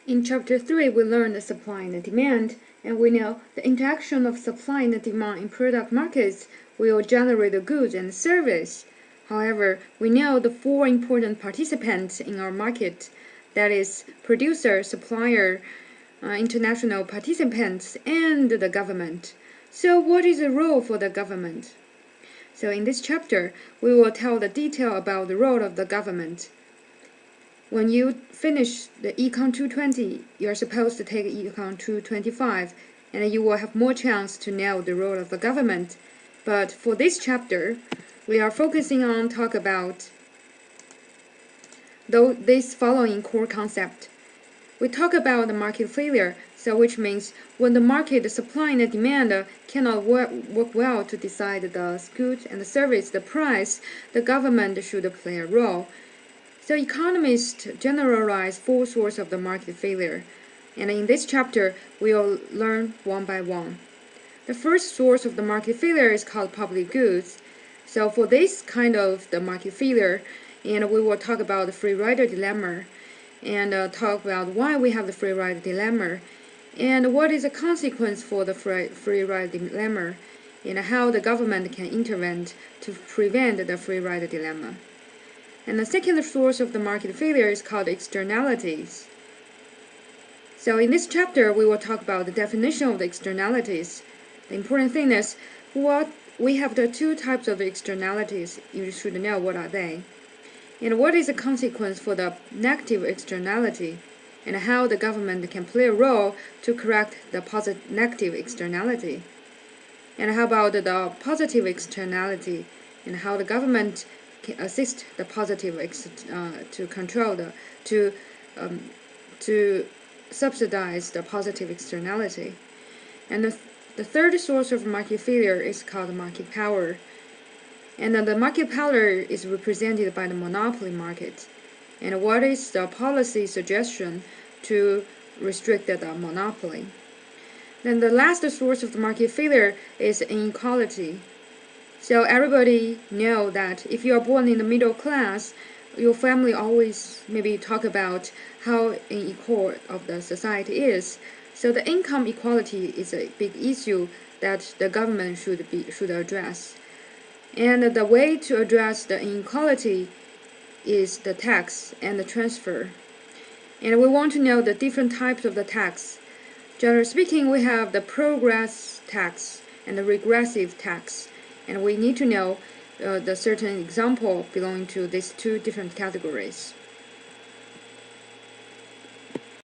In Chapter 3, we learned the supply and the demand, and we know the interaction of supply and demand in product markets will generate the goods and service. However, we know the four important participants in our market, that is, producer, supplier, international participants, and the government. So what is the role for the government? So in this chapter, we will tell the detail about the role of the government. When you finish the Econ 220, you are supposed to take Econ 225, and you will have more chance to know the role of the government. But for this chapter, we are focusing on talk about this following core concept. We talk about the market failure, so which means when the market, the supply and the demand cannot work well to decide the good and the service, the price, the government should play a role. So economists generalize four sources of the market failure, and in this chapter we will learn one by one. The first source of the market failure is called public goods. So for this kind of the market failure, and we will talk about the free rider dilemma, and talk about why we have the free rider dilemma, and what is the consequence for the free rider dilemma, and how the government can intervene to prevent the free rider dilemma. And the second source of the market failure is called externalities. So in this chapter, we will talk about the definition of the externalities. The important thing is what we have the two types of externalities. You should know what are they. And what is the consequence for the negative externality, and how the government can play a role to correct the negative externality. And how about the positive externality, and how the government can assist the positive to control to subsidize the positive externality. And the third source of market failure is called market power. And the market power is represented by the monopoly market. And what is the policy suggestion to restrict the monopoly? Then the last source of the market failure is inequality. So everybody know that if you are born in the middle class, your family always maybe talk about how unequal of the society is. So the income equality is a big issue that the government should address. And the way to address the inequality is the tax and the transfer. And we want to know the different types of the tax. Generally speaking, we have the progress tax and the regressive tax. And we need to know the certain example belonging to these two different categories.